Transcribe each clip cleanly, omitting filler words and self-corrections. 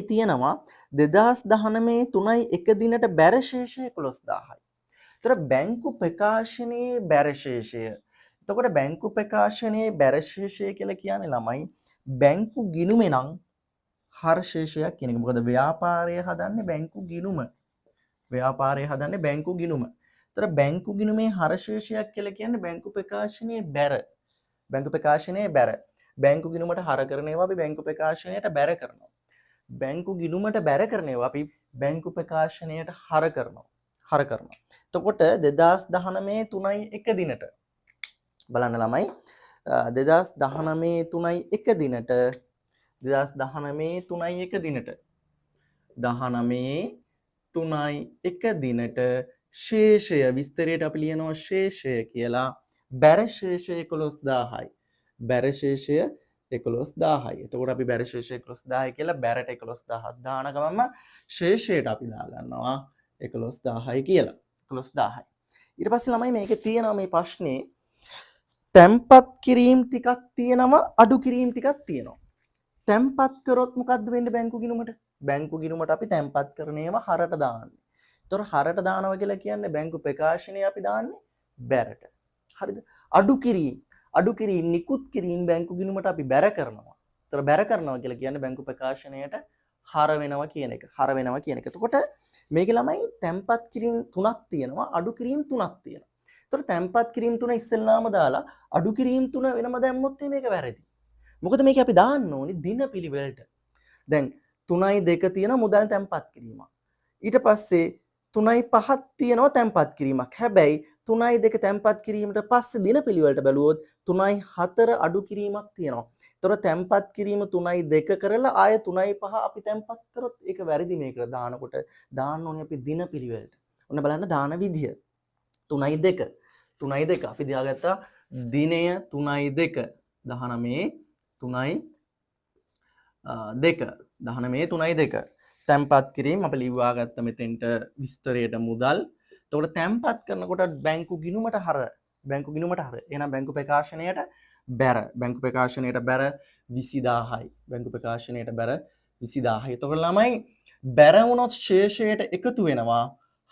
තියෙනවා 2019 3යි 1 දිනට බැර ශේෂය 11000යි. ඒතර බැංකු ප්‍රකාශනයේ බැර ශේෂය. එතකොට බැංකු ප්‍රකාශනයේ බැර ශේෂය කියලා කියන්නේ ළමයි බැංකු ගිණුමේ නම් හර ශේෂයක් කියන එක. මොකද ව්‍යාපාරය හදන්නේ බැංකු ගිණුම. ව්‍යාපාරය හදන්නේ බැංකු ගිණුම. ඒතර බැංකු ගිණුමේ හර ශේෂයක් කියලා කියන්නේ බැංකු ප්‍රකාශනයේ බැර. බැංකු ප්‍රකාශනයේ බැර. බැංකු ගිණුමට හර කරන ඒවා අපි බැංකු ප්‍රකාශනයට බැර කරනවා. බැංකු ගිණුමට බැර කරන ඒවා අපි බැංකු ප්‍රකාශනයට හර කරනවා. හර කරනවා. එතකොට 2019 3යි 1 දිනට බලන්න ළමයි 2019 3යි 1 දිනට 2019 3යි 1 දිනට 19 3යි 1 දිනට ශේෂය විස්තරයට අපි ලියනවා ශේෂය කියලා බැර ශේෂය 11000යි. බැර ශේෂය 11000යි. එතකොට අපි බැර ශේෂය 11000යි කියලා බැරට 11000ක් දාන ගමන්ම ශේෂයට අපි දා ගන්නවා 11000යි කියලා. 11000යි. ඊට පස්සේ ළමයි මේකේ තියෙනවා මේ ප්‍රශ්නේ තැම්පත් කිරීම ටිකක් තියෙනවා අඩු කිරීම ටිකක් තියෙනවා. තැම්පත් කරොත් මොකද්ද වෙන්නේ බැංකු ගිණුමට? බැංකු ගිණුමට අපි තැම්පත් කරන ඒවා හරට දාන්නේ. ඒතොර හරට දානවා කියලා කියන්නේ බැංකු ප්‍රකාශනයේ අපි දාන්නේ බැරට. හරිද? අඩු කිරීම නිකුත් කිරීම බැංකු ගිණුමට අපි බැර කරනවා. ඒතොර බැර කරනවා කියලා කියන්නේ බැංකු ප්‍රකාශනයට හර වෙනවා කියන එක. හර වෙනවා කියන එක. එතකොට මේකේ ළමයි තැම්පත් කිරීම තුනක් තියෙනවා අඩු කිරීම තුනක් තියෙනවා. ඒතොර තැම්පත් කිරීම තුන ඉස්සෙල්ලාම දාලා අඩු කිරීම තුන වෙනම දැම්මොත් මේක වැරදි. මොකද මේක අපි දාන්න ඕනේ දින පිළිවෙලට. දැන් 3යි 2 තියෙන මුදල් තැම්පත් කිරීමක්. ඊට පස්සේ 3යි 5ක් තියෙනවා තැම්පත් කිරීමක්. හැබැයි 3යි 2 තැම්පත් කිරීමට පස්සේ දින පිළිවෙලට බැලුවොත් 3යි 4 අඩු කිරීමක් තියෙනවා. ඒතොර තැම්පත් කිරීම 3යි 2 කරලා ආය 3යි 5 අපි තැම්පත් කරොත් ඒක වැරදි මේකට දානකොට දාන්න ඕනේ අපි දින පිළිවෙලට. ඔන්න බලන්න දාන විදිය. 3යි 2 3යි 2 අපි දාගත්තා දිනය 3යි 2 19 3යි 2 19 3යි 2 තැම්පත් කිරීම අපි ලිව්වා ගත්ත මෙතෙන්ට විස්තරයට මුදල්. එතකොට තැම්පත් කරනකොට බැංකු ගිණුමට හර එහෙනම් බැංකු ප්‍රකාශනයට බැර. බැංකු ප්‍රකාශනයට බැර 20000යි. බැංකු ප්‍රකාශනයට බැර 20000යි. එතකොට ළමයි බැර වුණොත් ශේෂයට එකතු වෙනවා.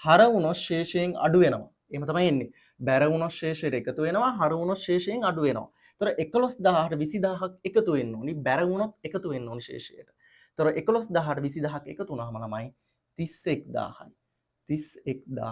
හර වුණොත් ශේෂයෙන් අඩු වෙනවා. එහෙම තමයි එන්නේ. බැර වුණොත් ශේෂයට එකතු වෙනවා. හර වුණොත් ශේෂයෙන් අඩු වෙනවා. ඒතර 11000ට 20000ක් එකතු වෙන්න ඕනි. බැර වුණොත් එකතු වෙන්න ඕනි ශේෂයට. ඒතර 11000ට 20000ක් එකතු වුණාම ළමයි 31000යි. 31000